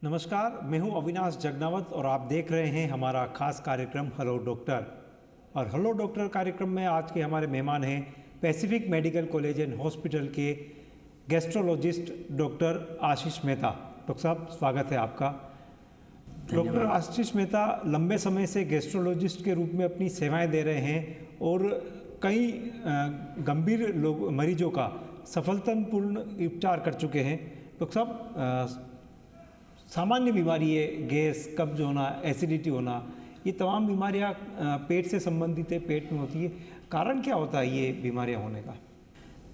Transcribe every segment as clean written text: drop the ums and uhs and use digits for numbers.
नमस्कार, मैं हूं अविनाश जगनावत और आप देख रहे हैं हमारा खास कार्यक्रम हेलो डॉक्टर। और हेलो डॉक्टर कार्यक्रम में आज के हमारे मेहमान हैं Pacific medical college and hospital के गैस्ट्रोलॉजिस्ट डॉक्टर आशीष मेहता। डॉक्टर साहब, स्वागत है आपका। डॉक्टर आशीष मेहता लंबे समय से गैस्ट्रोलॉजिस्ट के रूप में अपनी सेवाएं दे रहे हैं और कई गंभीर मरीजों का सफलतापूर्ण उपचार कर चुके हैं। डॉक्टर साहब, सामान्य बीमारी है, गैस, कब्ज होना, एसिडिटी होना, ये तमाम बीमारियां पेट से संबंधित है, पेट में होती है। कारण क्या होता है ये बीमारियां होने का?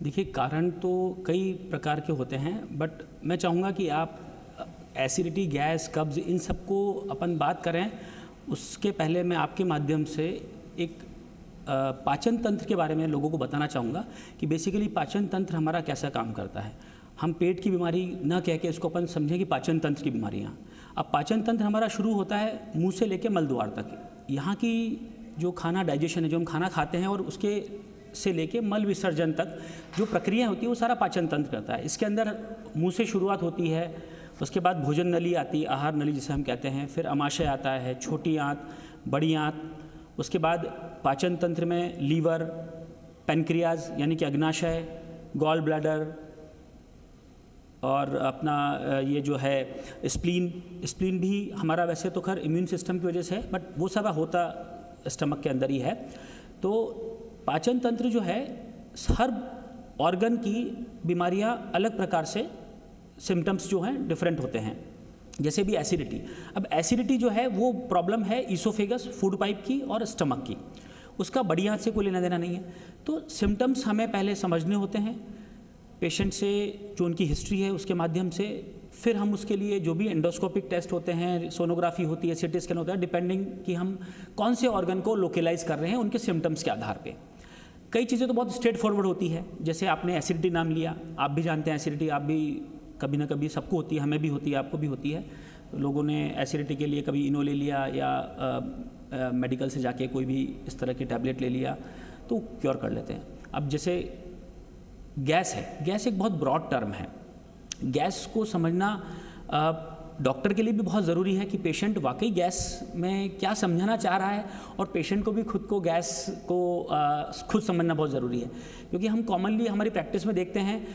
देखिए, कारण तो कई प्रकार के होते हैं, बट मैं चाहूँगा कि आप एसिडिटी, गैस, कब्ज, इन सब को अपन बात करें उसके पहले मैं आपके माध्यम से एक पाचन तंत्र के बारे में लोगों को बताना चाहूँगा कि बेसिकली पाचन तंत्र हमारा कैसा काम करता है। हम पेट की बीमारी न कह के इसको अपन समझें कि पाचन तंत्र की बीमारियाँ। अब पाचन तंत्र हमारा शुरू होता है मुंह से लेकर मल द्वार तक। यहाँ की जो खाना डाइजेशन है, जो हम खाना खाते हैं और उसके से लेके मल विसर्जन तक जो प्रक्रिया होती है वो सारा पाचन तंत्र करता है। इसके अंदर मुंह से शुरुआत होती है, उसके बाद भोजन नली आती है, आहार नली जिसे हम कहते हैं, फिर अमाशय आता है, छोटी आंत, बड़ी आंत, उसके बाद पाचन तंत्र में लीवर, पैनक्रियाज यानी कि अग्नाशय, गॉल ब्लैडर और अपना ये जो है स्प्लीन भी हमारा वैसे तो खैर इम्यून सिस्टम की वजह से है, बट वो सारा होता स्टमक के अंदर ही है। तो पाचन तंत्र जो है, हर ऑर्गन की बीमारियां अलग प्रकार से सिम्टम्स जो हैं डिफरेंट होते हैं। जैसे भी एसिडिटी, अब एसिडिटी जो है वो प्रॉब्लम है ईसोफेगस, फूड पाइप की और स्टमक की, उसका बड़ी आंत से कोई लेना देना नहीं है। तो सिम्टम्स हमें पहले समझने होते हैं पेशेंट से, जो उनकी हिस्ट्री है उसके माध्यम से, फिर हम उसके लिए जो भी एंडोस्कोपिक टेस्ट होते हैं, सोनोग्राफी होती है, सीटी स्कैन होता है, डिपेंडिंग कि हम कौन से ऑर्गन को लोकेलाइज कर रहे हैं उनके सिम्टम्स के आधार पे। कई चीज़ें तो बहुत स्ट्रेट फॉरवर्ड होती है, जैसे आपने एसिडिटी नाम लिया, आप भी जानते हैं एसिडिटी आप भी कभी ना कभी सबको होती है, हमें भी होती है, आपको भी होती है। लोगों ने एसिडिटी के लिए कभी इनो ले लिया या मेडिकल से जाके कोई भी इस तरह की टैबलेट ले लिया तो क्योर कर लेते हैं। अब जैसे गैस है, गैस एक बहुत ब्रॉड टर्म है। गैस को समझना डॉक्टर के लिए भी बहुत ज़रूरी है कि पेशेंट वाकई गैस में क्या समझाना चाह रहा है, और पेशेंट को भी खुद को गैस को खुद समझना बहुत ज़रूरी है। क्योंकि हम कॉमनली हमारी प्रैक्टिस में देखते हैं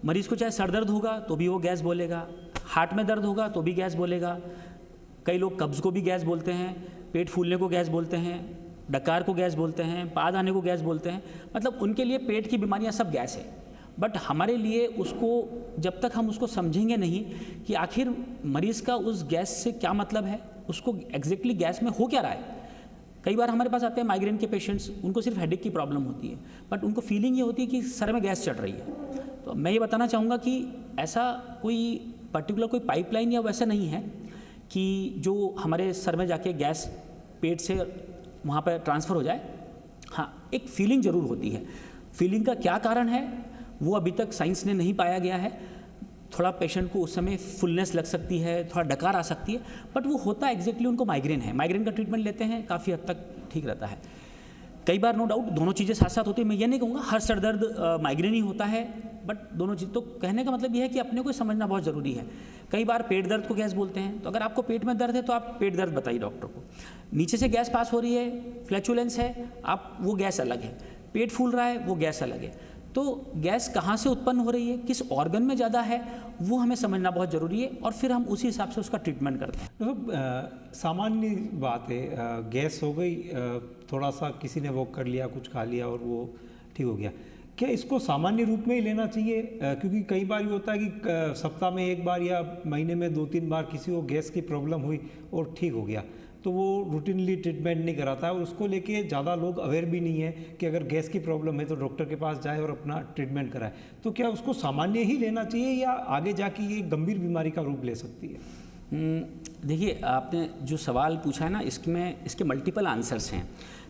मरीज़ को चाहे सर दर्द होगा तो भी वो गैस बोलेगा, हार्ट में दर्द होगा तो भी गैस बोलेगा, कई लोग कब्ज़ को भी गैस बोलते हैं, पेट फूलने को गैस बोलते हैं, डकार को गैस बोलते हैं, पाद आने को गैस बोलते हैं। मतलब उनके लिए पेट की बीमारियां सब गैस है। बट हमारे लिए उसको, जब तक हम उसको समझेंगे नहीं कि आखिर मरीज़ का उस गैस से क्या मतलब है, उसको एग्जैक्टली गैस में हो क्या रहा है। कई बार हमारे पास आते हैं माइग्रेन के पेशेंट्स, उनको सिर्फ हेडेक की प्रॉब्लम होती है, बट उनको फीलिंग ये होती है कि सर में गैस चढ़ रही है। तो मैं ये बताना चाहूँगा कि ऐसा कोई पर्टिकुलर कोई पाइपलाइन या वैसा नहीं है कि जो हमारे सर में जाके गैस पेट से वहाँ पर ट्रांसफ़र हो जाए। हाँ, एक फीलिंग ज़रूर होती है। फीलिंग का क्या कारण है वो अभी तक साइंस ने नहीं पाया गया है। थोड़ा पेशेंट को उस समय फुलनेस लग सकती है, थोड़ा डकार आ सकती है, बट वो होता एग्जैक्टली उनको माइग्रेन है। माइग्रेन का ट्रीटमेंट लेते हैं, काफ़ी हद तक ठीक रहता है। कई बार नो डाउट दोनों चीज़ें साथ साथ होती है। मैं ये नहीं कहूँगा हर सर दर्द माइग्रेन ही होता है, बट दोनों चीज़, तो कहने का मतलब ये है कि अपने को समझना बहुत ज़रूरी है। कई बार पेट दर्द को गैस बोलते हैं, तो अगर आपको पेट में दर्द है तो आप पेट दर्द बताइए डॉक्टर को। नीचे से गैस पास हो रही है, फ्लैचुलेंस है, आप वो गैस अलग है। पेट फूल रहा है, वो गैस अलग है। तो गैस कहाँ से उत्पन्न हो रही है, किस ऑर्गन में ज़्यादा है, वो हमें समझना बहुत ज़रूरी है, और फिर हम उसी हिसाब से उसका ट्रीटमेंट करते हैं। मतलब सामान्य बात है, गैस हो गई, थोड़ा सा किसी ने वॉक कर लिया, कुछ खा लिया और वो ठीक हो गया। क्या इसको सामान्य रूप में ही लेना चाहिए? क्योंकि कई बार ये होता है कि सप्ताह में एक बार या महीने में 2-3 बार किसी को गैस की प्रॉब्लम हुई और ठीक हो गया, तो वो रूटीनली ट्रीटमेंट नहीं कराता है, और उसको लेके ज़्यादा लोग अवेयर भी नहीं है कि अगर गैस की प्रॉब्लम है तो डॉक्टर के पास जाए और अपना ट्रीटमेंट कराए। तो क्या उसको सामान्य ही लेना चाहिए या आगे जाके ये गंभीर बीमारी का रूप ले सकती है? देखिए, आपने जो सवाल पूछा है ना, इसके मल्टीपल आंसर्स हैं।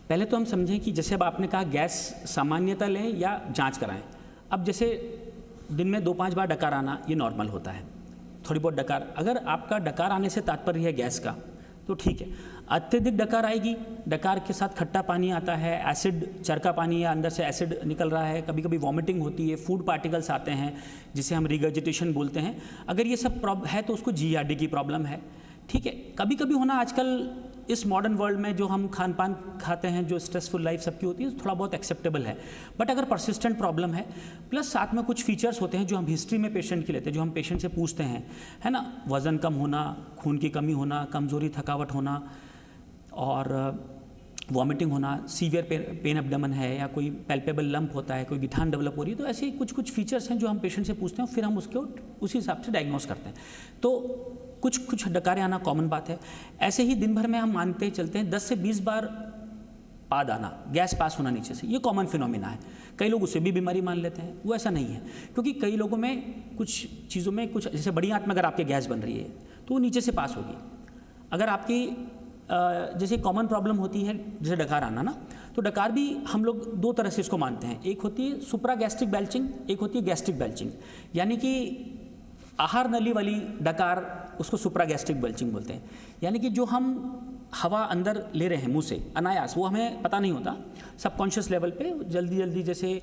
पहले तो हम समझें कि जैसे अब आपने कहा गैस सामान्यतः लें या जांच कराएं। अब जैसे दिन में 2-5 बार डकार आना ये नॉर्मल होता है, थोड़ी बहुत डकार। अगर आपका डकार आने से तात्पर्य है गैस का, तो ठीक है। अत्यधिक डकार आएगी, डकार के साथ खट्टा पानी आता है, एसिड, चरका पानी या अंदर से एसिड निकल रहा है, कभी कभी वॉमिटिंग होती है, फूड पार्टिकल्स आते हैं जिसे हम रिगर्जिटेशन बोलते हैं। अगर ये सब है तो उसको GERD की प्रॉब्लम है। ठीक है, कभी कभी होना, आजकल इस मॉडर्न वर्ल्ड में जो हम खान पान खाते हैं, जो स्ट्रेसफुल लाइफ सबकी होती है, थोड़ा बहुत एक्सेप्टेबल है। बट अगर परसिस्टेंट प्रॉब्लम है, प्लस साथ में कुछ फीचर्स होते हैं जो हम हिस्ट्री में पेशेंट की लेते हैं, जो हम पेशेंट से पूछते हैं, है ना, वज़न कम होना, खून की कमी होना, कमज़ोरी, थकावट होना और वॉमिटिंग होना, सीवियर पेन एब्डोमेन है या कोई पैल्पेबल लंप होता है, कोई गिठान डेवलप हो रही है, तो ऐसे कुछ फीचर्स हैं जो हम पेशेंट से पूछते हैं, फिर हम उसको उसी हिसाब से डायग्नोस करते हैं। तो कुछ डकारें आना कॉमन बात है। ऐसे ही दिन भर में हम मानते चलते हैं 10 से 20 बार पाद आना, गैस पास होना नीचे से, ये कॉमन फिनोमिना है। कई लोग उसे भी बीमारी मान लेते हैं, वो ऐसा नहीं है, क्योंकि कई लोगों में कुछ चीज़ों में कुछ, जैसे बड़ी आंत में अगर आपके गैस बन रही है तो वो नीचे से पास होगी। अगर आपकी जैसे कॉमन प्रॉब्लम होती है जैसे डकार आना ना, तो डकार भी हम लोग दो तरह से इसको मानते हैं। एक होती है सुप्रा गैस्ट्रिक बेल्चिंग, एक होती है गैस्ट्रिक बेल्चिंग, यानी कि आहार नली वाली डकार, उसको सुप्रा गैस्ट्रिक बेल्चिंग बोलते हैं। यानी कि जो हम हवा अंदर ले रहे हैं मुंह से अनायास, वो हमें पता नहीं होता, सबकॉन्शियस लेवल पे जल्दी जल्दी, जैसे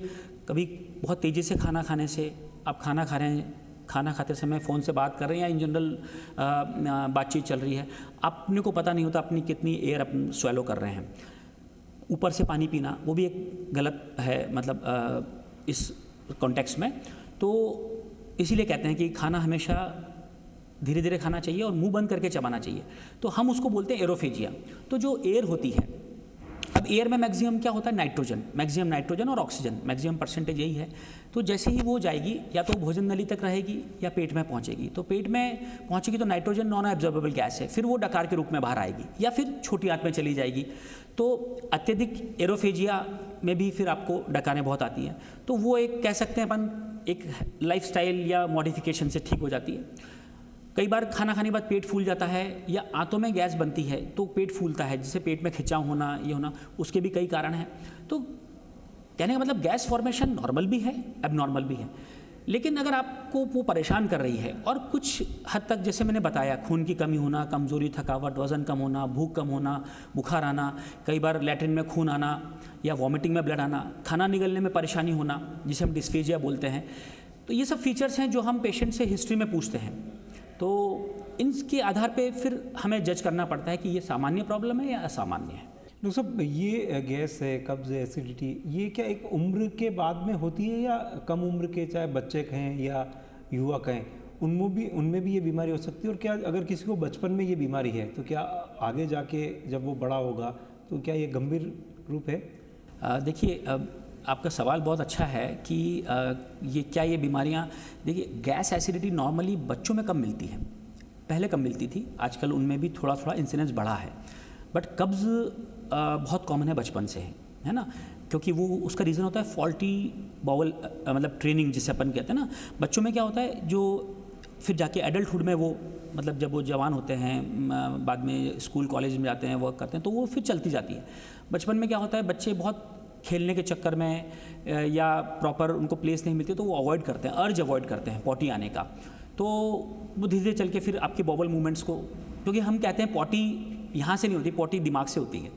कभी बहुत तेज़ी से खाना खाने से, आप खाना खा रहे हैं, खाना खाते समय फ़ोन से बात कर रहे हैं या इन जनरल बातचीत चल रही है, अपने को पता नहीं होता अपनी कितनी एयर अपन स्वेलो कर रहे हैं। ऊपर से पानी पीना, वो भी एक गलत है, मतलब इस कॉन्टेक्स्ट में। तो इसीलिए कहते हैं कि खाना हमेशा धीरे धीरे खाना चाहिए और मुंह बंद करके चबाना चाहिए, तो हम उसको बोलते हैं एरोफेजिया। तो जो एयर होती है, अब एयर में मैक्सिमम क्या होता है, नाइट्रोजन, मैक्सिमम नाइट्रोजन और ऑक्सीजन, मैक्सिमम परसेंटेज यही है। तो जैसे ही वो जाएगी, या तो भोजन नली तक रहेगी या पेट में पहुंचेगी। तो पेट में पहुंचेगी तो नाइट्रोजन नॉन एब्जॉर्बेबल गैस है, फिर वो डकार के रूप में बाहर आएगी या फिर छोटी आंत में चली जाएगी। तो अत्यधिक एरोफेजिया में भी फिर आपको डकारें बहुत आती हैं। तो वो एक कह सकते हैं अपन, एक लाइफस्टाइल या मॉडिफिकेशन से ठीक हो जाती है। कई बार खाना खाने के बाद पेट फूल जाता है या आंतों में गैस बनती है तो पेट फूलता है, जिससे पेट में खिंचाव होना, ये होना, उसके भी कई कारण हैं। तो कहने का मतलब गैस फॉर्मेशन नॉर्मल भी है, एबनॉर्मल भी है। लेकिन अगर आपको वो परेशान कर रही है और कुछ हद तक, जैसे मैंने बताया, खून की कमी होना, कमज़ोरी, थकावट, वज़न कम होना, भूख कम होना, बुखार आना, कई बार लैट्रिन में खून आना या वॉमिटिंग में ब्लड आना, खाना निगलने में परेशानी होना, जिसे हम डिस्फेजिया बोलते हैं, तो ये सब फीचर्स हैं जो हम पेशेंट से हिस्ट्री में पूछते हैं। तो इनके आधार पे फिर हमें जज करना पड़ता है कि ये सामान्य प्रॉब्लम है या असामान्य है। डॉक्टर साहब, ये गैस है, कब्ज़ है, एसिडिटी, ये क्या एक उम्र के बाद में होती है या कम उम्र के, चाहे बच्चे कहें या युवा कहें, उनमें भी ये बीमारी हो सकती है? और क्या अगर किसी को बचपन में ये बीमारी है तो क्या आगे जाके जब वो बड़ा होगा तो क्या ये गंभीर रूप है? देखिए, आपका सवाल बहुत अच्छा है कि ये क्या ये बीमारियाँ, देखिए गैस एसिडिटी नॉर्मली बच्चों में कम मिलती है, पहले कम मिलती थी, आजकल उनमें भी थोड़ा थोड़ा इंसिडेंस बढ़ा है। बट कब्ज़ बहुत कॉमन है बचपन से, है ना, क्योंकि वो उसका रीज़न होता है फॉल्टी बाउल, मतलब ट्रेनिंग जिसे अपन कहते हैं ना। बच्चों में क्या होता है, जो फिर जाके एडल्टहुड में वो, मतलब जब वो जवान होते हैं, बाद में स्कूल कॉलेज में जाते हैं, वर्क करते हैं, तो वो फिर चलती जाती है। बचपन में क्या होता है, बच्चे बहुत खेलने के चक्कर में या प्रॉपर उनको प्लेस नहीं मिलती तो वो अवॉइड करते हैं, अर्ज अवॉइड करते हैं पॉटी आने का। तो वो धीरे धीरे चल के फिर आपके बॉबल मूवमेंट्स को, क्योंकि हम कहते हैं पॉटी यहाँ से नहीं होती, पॉटी दिमाग से होती है,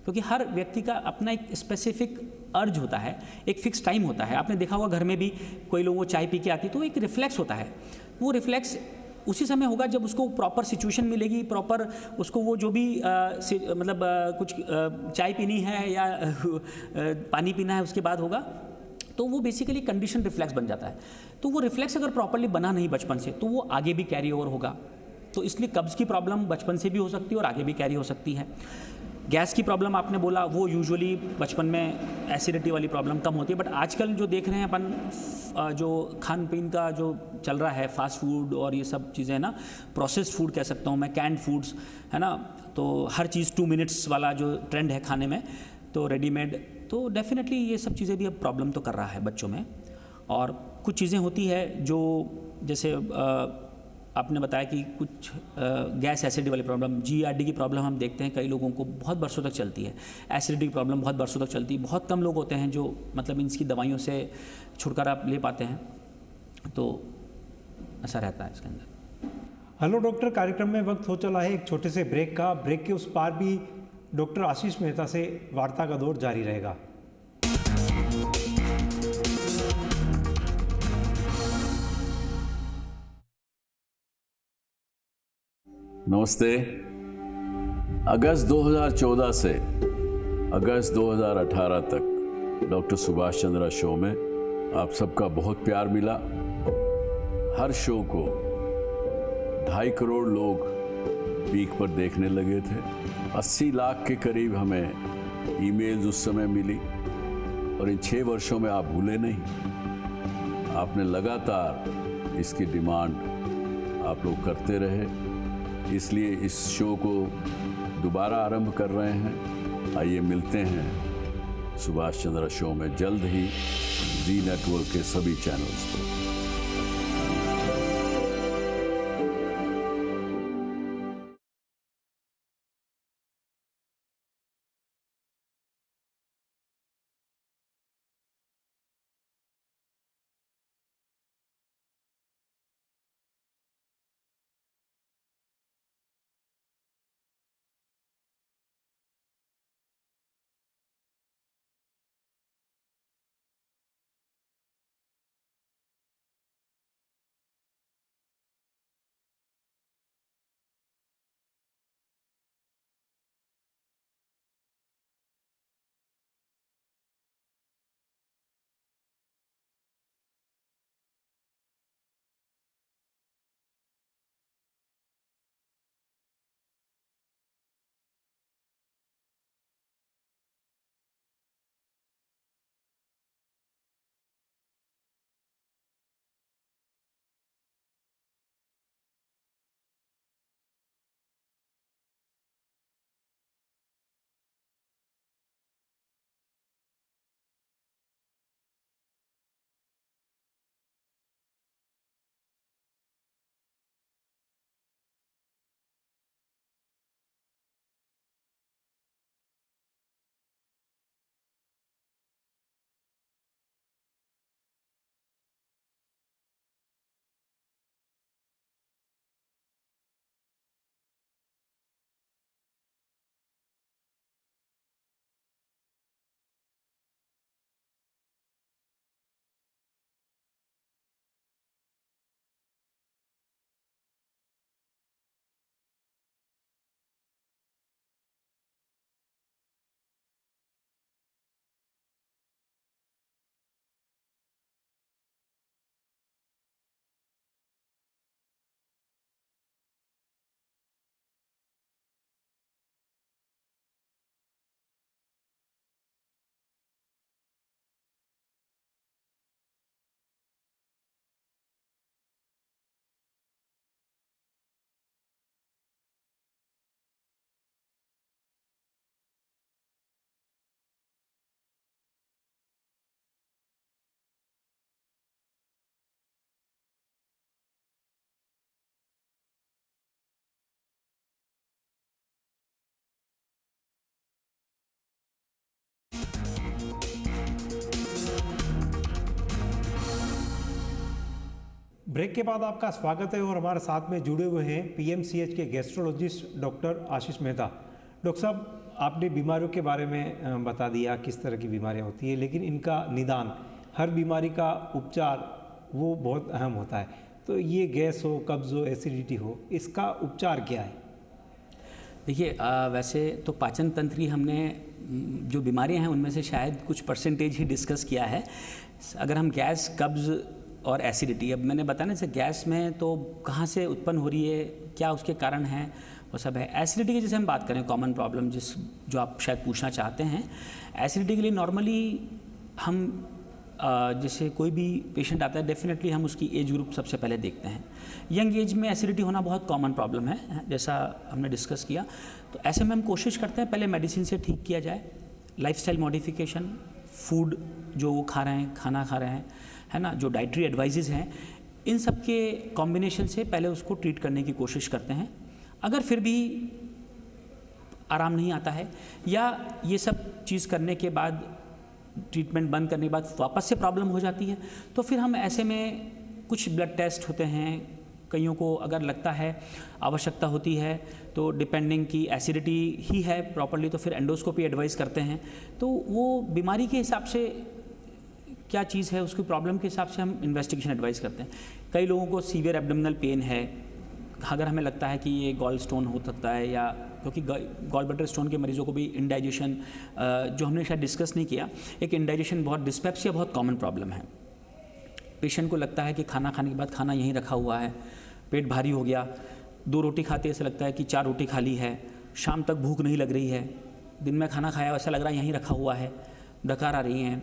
क्योंकि हर व्यक्ति का अपना एक स्पेसिफिक अर्ज होता है, एक फिक्स टाइम होता है। आपने देखा होगा घर में भी कोई लोगों को चाय पी के आती है तो एक रिफ्लेक्स होता है, वो रिफ्लेक्स उसी समय होगा जब उसको प्रॉपर सिचुएशन मिलेगी, प्रॉपर उसको वो जो भी मतलब कुछ चाय पीनी है या पानी पीना है उसके बाद होगा, तो वो बेसिकली कंडीशन रिफ्लेक्स बन जाता है। तो वो रिफ्लेक्स अगर प्रॉपरली बना नहीं बचपन से तो वो आगे भी कैरी ओवर होगा। तो इसलिए कब्ज़ की प्रॉब्लम बचपन से भी हो सकती है और आगे भी कैरी हो सकती है। गैस की प्रॉब्लम आपने बोला, वो यूजुअली बचपन में एसिडिटी वाली प्रॉब्लम कम होती है। बट आजकल जो देख रहे हैं अपन, जो खान पीन का जो चल रहा है, फास्ट फूड और ये सब चीज़ें ना, प्रोसेस्ड फूड कह सकता हूँ मैं, कैंड फूड्स, है ना, तो हर चीज़ 2 मिनट्स वाला जो ट्रेंड है खाने में, तो रेडीमेड, तो डेफिनेटली ये सब चीज़ें भी अब प्रॉब्लम तो कर रहा है बच्चों में। और कुछ चीज़ें होती है जो, जैसे आपने बताया कि कुछ गैस एसिडिटी वाली प्रॉब्लम, GERD की प्रॉब्लम हम देखते हैं कई लोगों को बहुत बरसों तक चलती है। एसिडिटी की प्रॉब्लम बहुत बरसों तक चलती है। बहुत कम लोग होते हैं जो मतलब इसकी दवाइयों से छुटकारा ले पाते हैं, तो ऐसा रहता है इसके अंदर। हेलो डॉक्टर कार्यक्रम में वक्त हो चला है एक छोटे से ब्रेक का। ब्रेक के उस पार भी डॉक्टर आशीष मेहता से वार्ता का दौर जारी रहेगा। नमस्ते। अगस्त 2014 से अगस्त 2018 तक डॉक्टर सुभाष चंद्रा शो में आप सबका बहुत प्यार मिला। हर शो को 2.5 करोड़ लोग पीक पर देखने लगे थे। 80 लाख के करीब हमें ईमेल्स उस समय मिली और इन 6 वर्षों में आप भूले नहीं। आपने लगातार इसकी डिमांड आप लोग करते रहे, इसलिए इस शो को दोबारा आरंभ कर रहे हैं। आइए मिलते हैं सुभाष चंद्रा शो में जल्द ही जी नेटवर्क के सभी चैनल्स पर। ब्रेक के बाद आपका स्वागत है और हमारे साथ में जुड़े हुए हैं पीएमसीएच के गैस्ट्रोलॉजिस्ट डॉक्टर आशीष मेहता। डॉक्टर साहब, आपने बीमारियों के बारे में बता दिया किस तरह की बीमारियां होती है, लेकिन इनका निदान, हर बीमारी का उपचार वो बहुत अहम होता है। तो ये गैस हो, कब्ज़ हो, एसिडिटी हो, इसका उपचार क्या है? देखिए, वैसे तो पाचन तंत्र की हमने जो बीमारियां हैं उनमें से शायद कुछ परसेंटेज ही डिस्कस किया है। अगर हम गैस, कब्ज़ और एसिडिटी, अब मैंने बताया ना, जैसे गैस में तो कहाँ से उत्पन्न हो रही है, क्या उसके कारण हैं, वो सब है। एसिडिटी की जैसे हम बात करें, कॉमन प्रॉब्लम जो आप शायद पूछना चाहते हैं, एसिडिटी के लिए नॉर्मली हम जैसे कोई भी पेशेंट आता है, डेफिनेटली हम उसकी एज ग्रुप सबसे पहले देखते हैं। यंग एज में एसिडिटी होना बहुत कॉमन प्रॉब्लम है, जैसा हमने डिस्कस किया। तो ऐसे में हम कोशिश करते हैं पहले मेडिसिन से ठीक किया जाए, लाइफस्टाइल मॉडिफिकेशन, फूड जो वो खा रहे हैं, खाना खा रहे हैं, है ना, जो डाइटरी एडवाइजेज हैं, इन सब के कॉम्बिनेशन से पहले उसको ट्रीट करने की कोशिश करते हैं। अगर फिर भी आराम नहीं आता है या ये सब चीज़ करने के बाद, ट्रीटमेंट बंद करने के बाद वापस से प्रॉब्लम हो जाती है, तो फिर हम ऐसे में कुछ ब्लड टेस्ट होते हैं, कईयों को अगर लगता है आवश्यकता होती है तो डिपेंडिंग की एसिडिटी ही है प्रॉपरली तो फिर एंडोस्कोपी एडवाइस करते हैं। तो वो बीमारी के हिसाब से क्या चीज़ है, उसकी प्रॉब्लम के हिसाब से हम इन्वेस्टिगेशन एडवाइस करते हैं। कई लोगों को सीवियर एब्डोमिनल पेन है, अगर हमें लगता है कि ये गॉल स्टोन हो सकता है, या क्योंकि गॉल ब्लैडर स्टोन के मरीजों को भी इंडाइजेशन, जो हमने शायद डिस्कस नहीं किया, एक इंडाइजेशन बहुत डिस्पेप्सिया बहुत कॉमन प्रॉब्लम है। पेशेंट को लगता है कि खाना खाने के बाद खाना यहीं रखा हुआ है, पेट भारी हो गया, 2 रोटी खाते ऐसा लगता है कि 4 रोटी खा ली है, शाम तक भूख नहीं लग रही है, दिन में खाना खाया ऐसा लग रहा है यहीं रखा हुआ है, डकार आ रही हैं,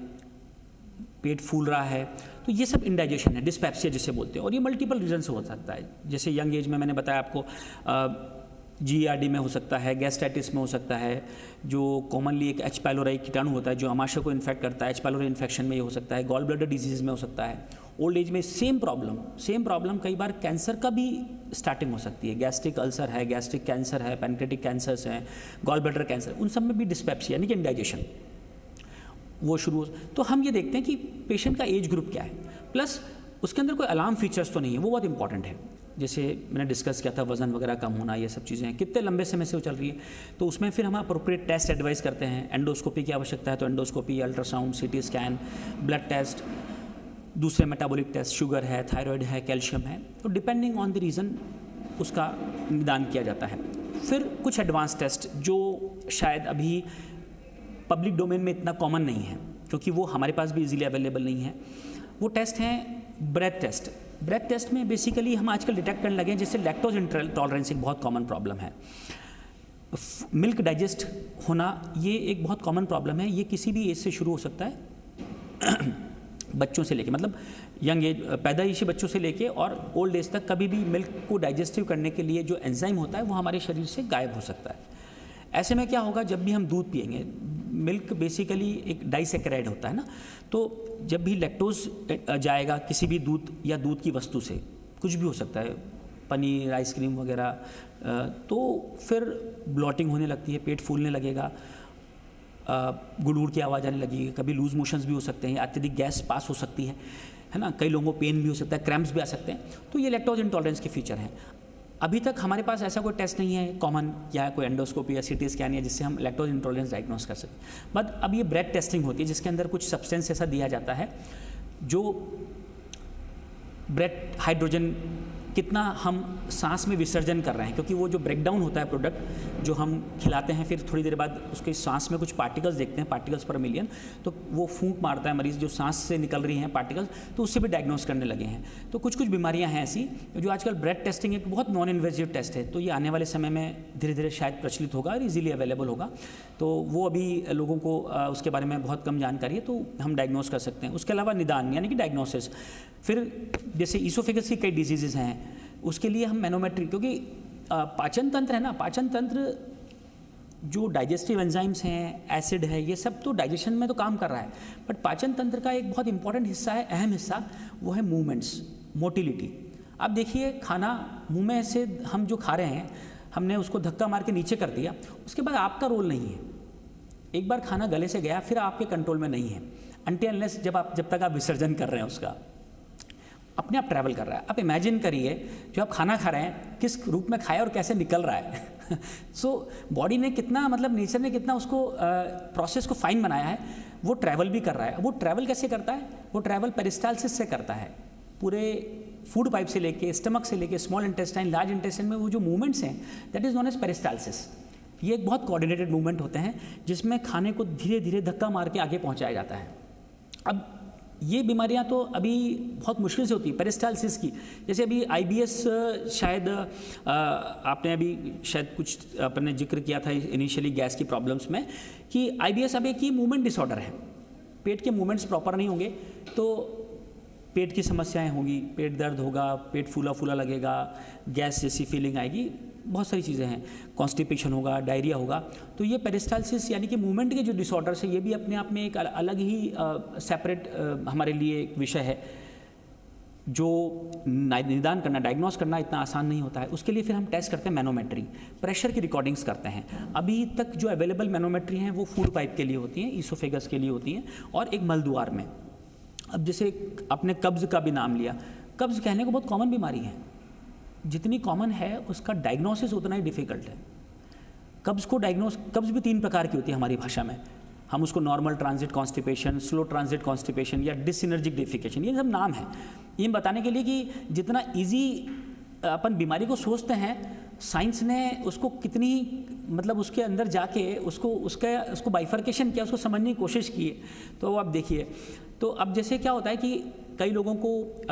पेट फूल रहा है। तो ये सब इंडाइजेशन है, डिस्पेप्सिया जिसे बोलते हैं, और ये मल्टीपल रीजन से हो सकता है। जैसे यंग एज में मैंने बताया आपको GERD में हो सकता है, गैस्ट्राइटिस में हो सकता है, जो कॉमनली एक H. pylori कीटाणु होता है जो आमाशय को इन्फेक्ट करता है, H. pylori इन्फेक्शन में ये हो सकता है, गॉल ब्लैडर डिजीज़ में हो सकता है। ओल्ड एज में सेम प्रॉब्लम कई बार कैंसर का भी स्टार्टिंग हो सकती है, गैस्ट्रिक अल्सर है, गैस्ट्रिक कैंसर है, पैनक्रेटिक कैंसर्स हैं, गॉल ब्लैडर कैंसर, उन सब में भी डिस्पेप्सिया यानी कि इंडाइजेशन वो शुरू हो। तो हम ये देखते हैं कि पेशेंट का एज ग्रुप क्या है, प्लस उसके अंदर कोई अलार्म फीचर्स तो नहीं है, वो बहुत इंपॉर्टेंट है। जैसे मैंने डिस्कस किया था वज़न वगैरह कम होना, ये सब चीज़ें हैं, कितने लंबे समय से वो चल रही है, तो उसमें फिर हम अप्रोप्रिएट टेस्ट एडवाइस करते हैं। एंडोस्कोपी की आवश्यकता है तो endoscopy, ultrasound, CT scan, blood test, दूसरे मेटाबॉलिक टेस्ट, शुगर है, थायराइड है, कैल्शियम है, तो डिपेंडिंग ऑन द रीज़न उसका निदान किया जाता है। फिर कुछ एडवांस टेस्ट जो शायद अभी पब्लिक डोमेन में इतना कॉमन नहीं है, क्योंकि वो हमारे पास भी इजीली अवेलेबल नहीं है। वो टेस्ट हैं ब्रेथ टेस्ट। ब्रेथ टेस्ट में बेसिकली हम आजकल डिटेक्ट करने लगे हैं, जैसे लैक्टोज इंटॉलरेंस एक बहुत कॉमन प्रॉब्लम है। मिल्क डाइजेस्ट होना ये एक बहुत कॉमन प्रॉब्लम है, ये किसी भी एज से शुरू हो सकता है बच्चों से लेके, मतलब यंग एज पैदाइशी बच्चों से लेके और ओल्ड एज तक कभी भी मिल्क को डाइजेस्टिव करने के लिए जो एंजाइम होता है वो हमारे शरीर से गायब हो सकता है। ऐसे में क्या होगा, जब भी हम दूध पिएंगे, मिल्क बेसिकली एक डाइसेकेराइड होता है ना, तो जब भी लैक्टोज जाएगा किसी भी दूध या दूध की वस्तु से, कुछ भी हो सकता है, पनीर, आइसक्रीम वगैरह, तो फिर ब्लॉटिंग होने लगती है, पेट फूलने लगेगा, गुड़गुड़ की आवाज़ आने लगेगी, कभी लूज मोशंस भी हो सकते हैं, अत्यधिक गैस पास हो सकती है ना, कई लोगों को पेन भी हो सकता है, क्रैम्प्स भी आ सकते हैं। तो ये लैक्टोज इंटॉलरेंस के फीचर हैं। अभी तक हमारे पास ऐसा कोई टेस्ट नहीं है कॉमन, या कोई एंडोस्कोपी या CT स्कैन या जिससे हम लैक्टोज इंटॉलरेंस डायग्नोस कर सकें। बट अब ये ब्रेथ टेस्टिंग होती है जिसके अंदर कुछ सब्सटेंस ऐसा दिया जाता है जो ब्रेथ हाइड्रोजन कितना हम सांस में विसर्जन कर रहे हैं, क्योंकि वो जो ब्रेकडाउन होता है प्रोडक्ट जो हम खिलाते हैं, फिर थोड़ी देर बाद उसके सांस में कुछ पार्टिकल्स देखते हैं, पार्टिकल्स पर मिलियन, तो वो फूंक मारता है मरीज़ जो सांस से निकल रही हैं पार्टिकल्स, तो उससे भी डायग्नोस करने लगे हैं। तो कुछ बीमारियां हैं ऐसी जो आजकल ब्रेथ टेस्टिंग एक बहुत नॉन इन्वेजिव टेस्ट है, तो ये आने वाले समय में धीरे धीरे शायद प्रचलित होगा और ईजिली अवेलेबल होगा। तो वो अभी लोगों को उसके बारे में बहुत कम जानकारी है, तो हम डायग्नोस कर सकते हैं। उसके अलावा निदान यानी कि डायग्नोसिस, फिर जैसे ईसोफेगस की कई डिजीज़ हैं, उसके लिए हम मैनोमेट्री, क्योंकि पाचन तंत्र है ना, पाचन तंत्र जो डाइजेस्टिव एंजाइम्स हैं, एसिड है, ये सब तो डाइजेशन में तो काम कर रहा है, बट पाचन तंत्र का एक बहुत इंपॉर्टेंट हिस्सा है, अहम हिस्सा, वो है मूवमेंट्स, मोटिलिटी। अब देखिए, खाना मुंह में से हम जो खा रहे हैं, हमने उसको धक्का मार के नीचे कर दिया, उसके बाद आपका रोल नहीं है। एक बार खाना गले से गया फिर आपके कंट्रोल में नहीं है, अनटिल अनलेस जब तक आप विसर्जन कर रहे हैं उसका, अपने आप ट्रैवल कर रहा है। आप इमेजिन करिए जो आप खाना खा रहे हैं किस रूप में खाया और कैसे निकल रहा है। सो बॉडी ने कितना, मतलब नेचर ने कितना उसको प्रोसेस को फाइन बनाया है, वो ट्रैवल भी कर रहा है। वो ट्रैवल कैसे करता है, वो ट्रैवल पेरिस्टालसिस से करता है। पूरे फूड पाइप से लेके, स्टमक से लेके, स्मॉल इंटेस्टाइन, लार्ज इंटेस्टाइन में वो जो मूवमेंट्स हैं, that is known as peristalsis. ये एक बहुत कोऑर्डिनेटेड मूवमेंट होते हैं जिसमें खाने को धीरे धीरे धक्का मार के आगे पहुँचाया जाता है। अब ये बीमारियां तो अभी बहुत मुश्किल से होती है पेरिस्टालसिस की, जैसे अभी IBS, शायद आपने अभी शायद कुछ अपने जिक्र किया था इनिशियली गैस की प्रॉब्लम्स में, कि IBS अब एक ही मूवमेंट डिसऑर्डर है। पेट के मूवमेंट्स प्रॉपर नहीं होंगे तो पेट की समस्याएं होंगी, पेट दर्द होगा, पेट फूला फूला लगेगा, गैस जैसी फीलिंग आएगी, बहुत सारी चीज़ें हैं, कॉन्स्टिपेशन होगा, डायरिया होगा। तो ये पेरिस्टालसिस यानी कि मूवमेंट के जो डिसऑर्डर्स है, ये भी अपने आप में एक अलग ही सेपरेट हमारे लिए एक विषय है जो निदान करना, डायग्नोस करना इतना आसान नहीं होता है। उसके लिए फिर हम टेस्ट करते हैं मैनोमेट्री, प्रेशर की रिकॉर्डिंग्स करते हैं। अभी तक जो अवेलेबल मैनोमेट्री हैं वो फूड पाइप के लिए होती हैं, ईसोफेगस के लिए होती हैं, और एक मलद्वार में। अब जैसे आपने कब्ज़ का भी नाम लिया, कब्ज़ कहने को बहुत कॉमन बीमारी है, जितनी कॉमन है उसका डायग्नोसिस उतना ही डिफ़िकल्ट है। कब्ज़ भी 3 प्रकार की होती है हमारी भाषा में। हम उसको normal transit constipation, slow transit constipation या डिसिनर्जिक डिफिकेशन, ये सब नाम है। ये बताने के लिए कि जितना इजी अपन बीमारी को सोचते हैं, साइंस ने उसको कितनी मतलब उसके अंदर जाके उसको बाइफर्केशन किया, उसको समझने की कोशिश की है। तो आप देखिए, तो अब जैसे क्या होता है कि कई लोगों को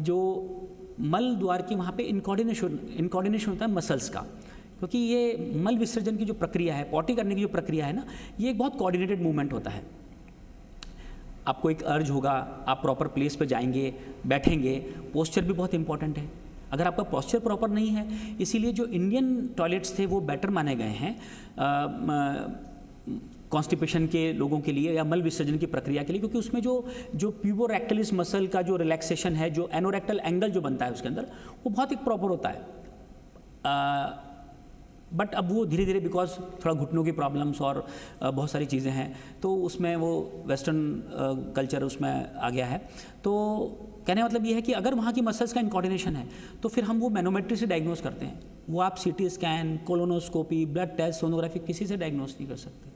जो मल द्वार की वहाँ पे इनकोऑर्डिनेशन होता है मसल्स का, क्योंकि ये मल विसर्जन की जो प्रक्रिया है, पॉटी करने की जो प्रक्रिया है ना, ये एक बहुत कोऑर्डिनेटेड मूवमेंट होता है। आपको एक अर्ज होगा, आप प्रॉपर प्लेस पे जाएंगे, बैठेंगे, पोस्चर भी बहुत इंपॉर्टेंट है। अगर आपका पोस्चर प्रॉपर नहीं है, इसीलिए जो इंडियन टॉयलेट्स थे वो बेटर माने गए हैं कॉन्स्टिपेशन के लोगों के लिए या मल विसर्जन की प्रक्रिया के लिए, क्योंकि उसमें जो प्यूबोरेक्टलिस मसल का जो रिलैक्सेशन है, जो एनोरेक्टल एंगल जो बनता है उसके अंदर, वो बहुत एक प्रॉपर होता है। बट अब वो धीरे धीरे बिकॉज थोड़ा घुटनों की प्रॉब्लम्स और बहुत सारी चीज़ें हैं, तो उसमें वो वेस्टर्न कल्चर उसमें आ गया है। तो कहने का मतलब ये है कि अगर वहाँ की मसल्स का इनकोऑर्डिनेशन है तो फिर हम वो मैनोमेट्री से डायग्नोस करते हैं। वो आप CT scan, colonoscopy, blood test, sonography किसी से डायग्नोस नहीं कर सकते,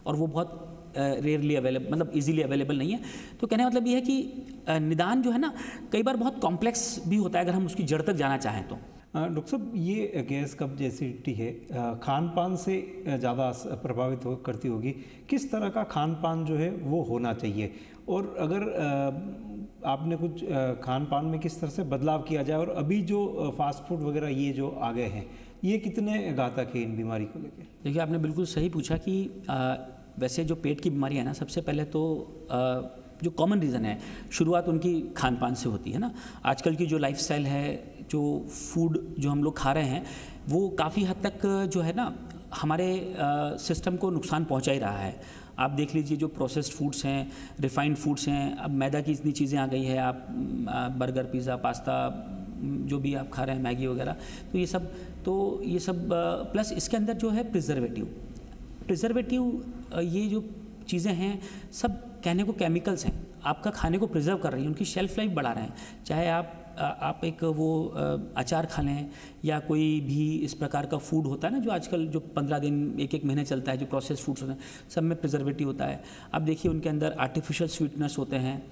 और वो बहुत रेयरली अवेलेबल, मतलब इजीली अवेलेबल नहीं है। तो कहने का मतलब ये है कि निदान जो है ना, कई बार बहुत कॉम्प्लेक्स भी होता है अगर हम उसकी जड़ तक जाना चाहें तो। डॉक्टर साहब, ये गैस कब्ज एसिडिटी है, खान पान से ज़्यादा प्रभावित करती होगी। किस तरह का खान पान जो है वो होना चाहिए, और अगर आपने कुछ खान पान में किस तरह से बदलाव किया जाए, और अभी जो फास्ट फूड वगैरह ये जो आ गए हैं, ये कितने घातक है इन बीमारी को लेकर? देखिए, आपने बिल्कुल सही पूछा कि वैसे जो पेट की बीमारी है ना, सबसे पहले तो जो कॉमन रीज़न है, शुरुआत उनकी खान पान से होती है ना। आजकल की जो लाइफस्टाइल है, जो फूड जो हम लोग खा रहे हैं, वो काफ़ी हद तक जो है ना हमारे सिस्टम को नुकसान पहुंचा ही रहा है। आप देख लीजिए, जो प्रोसेस्ड फूड्स हैं, रिफाइंड फूड्स हैं, अब मैदा की इतनी चीज़ें आ गई है, आप बर्गर, पिज़्ज़ा, पास्ता जो भी आप खा रहे हैं, मैगी वगैरह, तो ये सब प्लस इसके अंदर जो है प्रिजर्वेटिव, ये जो चीज़ें हैं सब कहने को केमिकल्स हैं, आपका खाने को प्रिजर्व कर रही हैं, उनकी शेल्फ लाइफ बढ़ा रहे हैं। चाहे आप एक वो अचार खा लें, या कोई भी इस प्रकार का फूड होता है ना जो आजकल जो 15 दिन, एक महीने चलता है, जो प्रोसेस फूड्स होते हैं, सब में प्रिजर्वेटिव होता है। अब देखिए, उनके अंदर आर्टिफिशियल स्वीटनर्स होते हैं,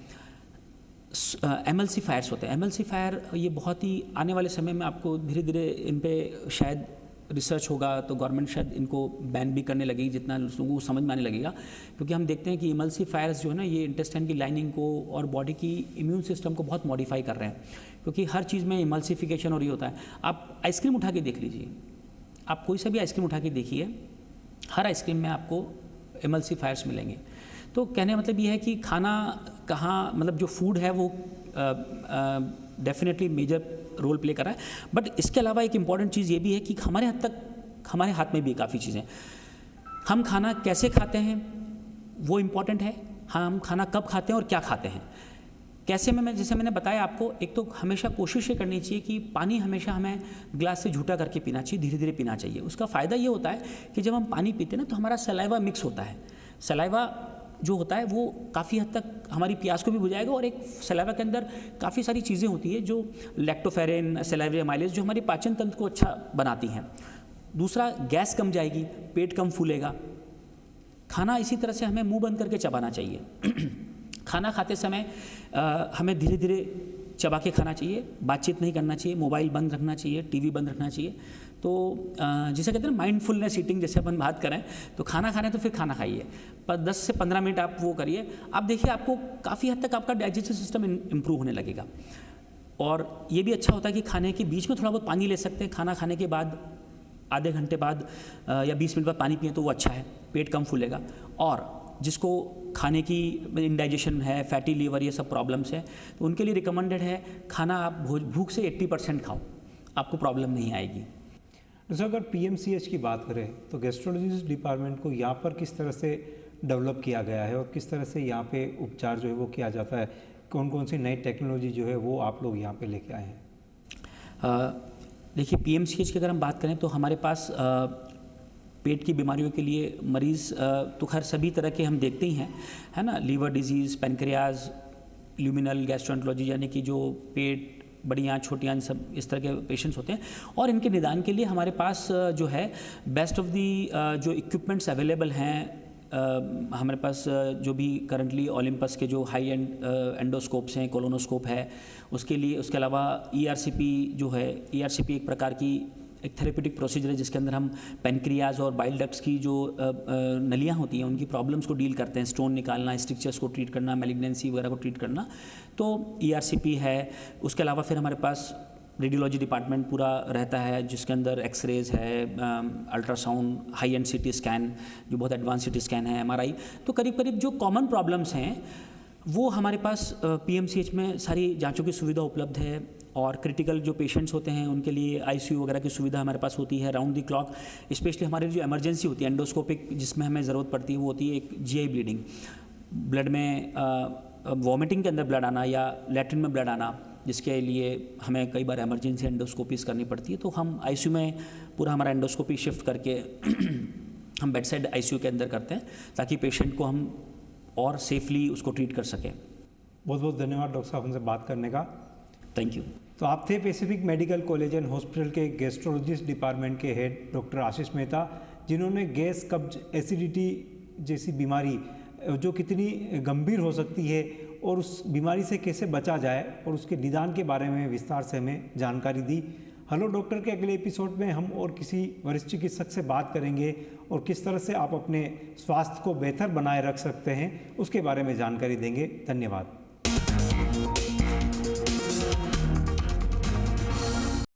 एमल्सीफायर्स होते हैं। एमल्सीफायर ये बहुत ही आने वाले समय में आपको धीरे धीरे इन पे शायद रिसर्च होगा तो गवर्नमेंट शायद इनको बैन भी करने लगेगी, जितना लोगों को समझ में आने लगेगा। क्योंकि हम देखते हैं कि इमल्सीफायर्स जो है ना, ये इंटेस्टाइन की लाइनिंग को और बॉडी की इम्यून सिस्टम को बहुत मॉडिफाई कर रहे हैं, क्योंकि हर चीज़ में इमल्सिफिकेशन और ये होता है। आप आइसक्रीम उठा के देख लीजिए, आप कोई सा भी आइसक्रीम उठा के देखिए, हर आइसक्रीम में आपको इमल्सीफायर्स मिलेंगे। तो कहने का मतलब ये है कि खाना कहाँ, मतलब जो फूड है वो डेफिनेटली मेजर रोल प्ले कर रहा है। बट इसके अलावा एक इम्पॉर्टेंट चीज़ ये भी है कि हमारे हाथ में भी काफ़ी चीज़ें, हम खाना कैसे खाते हैं वो इम्पॉर्टेंट है, हम खाना कब खाते हैं और क्या खाते हैं। कैसे में, जैसे मैंने बताया आपको, एक तो हमेशा कोशिश ये करनी चाहिए कि पानी हमेशा हमें गिलास से झूठा करके पीना चाहिए, धीरे धीरे पीना चाहिए। उसका फ़ायदा ये होता है कि जब हम पानी पीते हैं ना, तो हमारा सलाइवा मिक्स होता है। सलाइवा जो होता है वो काफ़ी हद तक हमारी प्यास को भी बुझाएगा, और एक सलाइवा के अंदर काफ़ी सारी चीज़ें होती है जो लैक्टोफेरिन, सलाइवा माइलेज, जो हमारी पाचन तंत्र को अच्छा बनाती हैं। दूसरा, गैस कम जाएगी, पेट कम फूलेगा। खाना इसी तरह से हमें मुंह बंद करके चबाना चाहिए। खाना खाते समय हमें धीरे धीरे चबा के खाना चाहिए, बातचीत नहीं करना चाहिए, मोबाइल बंद रखना चाहिए, टीवी बंद रखना चाहिए। तो जिसे कहते हैं माइंडफुलनेस ईटिंग, जैसे अपन बात करें, तो खाना खाने तो फिर खाना खाइए, पर 10 से 15 मिनट आप वो करिए। आप देखिए, आपको काफ़ी हद तक आपका डाइजेस्टिव सिस्टम इम्प्रूव होने लगेगा। और ये भी अच्छा होता है कि खाने के बीच में थोड़ा बहुत पानी ले सकते हैं। खाना खाने के बाद आधे घंटे बाद या 20 मिनट बाद पानी पिए तो वो अच्छा है, पेट कम फूलेगा। और जिसको खाने की इंडाइजेशन है, फैटी लीवर, ये सब प्रॉब्लम्स हैं, तो उनके लिए रिकमेंडेड है खाना आप भूख से 80% खाओ, आपको प्रॉब्लम नहीं आएगी। जैसे अगर पीएमसीएच की बात करें तो गैस्ट्रोलॉजिस्ट डिपार्टमेंट को यहाँ पर किस तरह से डेवलप किया गया है, और किस तरह से यहाँ पे उपचार जो है वो किया जाता है, कौन कौन सी नई टेक्नोलॉजी जो है वो आप लोग यहाँ पे लेके आए हैं? देखिए, पीएमसीएच की अगर हम बात करें तो हमारे पास पेट की बीमारियों के लिए मरीज़ तो खैर सभी तरह के हम देखते ही हैं, है ना। Liver disease, pancreas, luminal gastroenterology, यानी कि जो पेट बड़ी आँच, छोटी आँच, सब इस तरह के पेशेंट्स होते हैं। और इनके निदान के लिए हमारे पास जो है बेस्ट ऑफ दी जो इक्विपमेंट्स अवेलेबल हैं, हमारे पास जो भी करंटली ओलंपस के जो हाई एंड एंडोस्कोप्स हैं, कोलोनोस्कोप है, उसके लिए, उसके अलावा ERCP जो है, ERCP एक प्रकार की एक थेरेप्यूटिक प्रोसीजर है जिसके अंदर हम पेनक्रियाज और बाइल डक्ट्स की जो नलियाँ होती हैं उनकी प्रॉब्लम्स को डील करते हैं, स्टोन निकालना, स्ट्रिक्चर्स को ट्रीट करना, मैलिग्नेंसी वगैरह को ट्रीट करना, तो ERCP है। उसके अलावा फिर हमारे पास रेडियोलॉजी डिपार्टमेंट पूरा रहता है जिसके अंदर एक्सरेज है, ultrasound, high and CT scan जो बहुत एडवांस CT स्कैन है, MRI। तो करीब करीब जो कॉमन प्रॉब्लम्स हैं वो हमारे पास PMCH में सारी जांचों की सुविधा उपलब्ध है। और क्रिटिकल जो पेशेंट्स होते हैं उनके लिए ICU वगैरह की सुविधा हमारे पास होती है राउंड द क्लॉक। स्पेशली हमारे जो इमरजेंसी होती है एंडोस्कोपिक जिसमें हमें ज़रूरत पड़ती है वो होती है एक GI ब्लीडिंग, ब्लड में वॉमिटिंग के अंदर ब्लड आना या लैट्रिन में ब्लड आना, जिसके लिए हमें कई बार इमरजेंसी एंडोस्कोपीज करनी पड़ती है। तो हम ICU में पूरा हमारा एंडोस्कोपी शिफ्ट करके हम बेड साइड ICU के अंदर करते हैं ताकि पेशेंट को हम और सेफली उसको ट्रीट कर सकें। बहुत बहुत धन्यवाद डॉक्टर साहब हमसे बात करने का। Thank you. तो आप थे Pacific medical college and hospital के गैस्ट्रोलॉजिस्ट डिपार्टमेंट के हेड डॉक्टर आशीष मेहता, जिन्होंने गैस, कब्ज, एसिडिटी जैसी बीमारी जो कितनी गंभीर हो सकती है और उस बीमारी से कैसे बचा जाए और उसके निदान के बारे में विस्तार से हमें जानकारी दी। हेलो डॉक्टर के अगले एपिसोड में हम और किसी वरिष्ठ चिकित्सक से बात करेंगे और किस तरह से आप अपने स्वास्थ्य को बेहतर बनाए रख सकते हैं उसके बारे में जानकारी देंगे। धन्यवाद।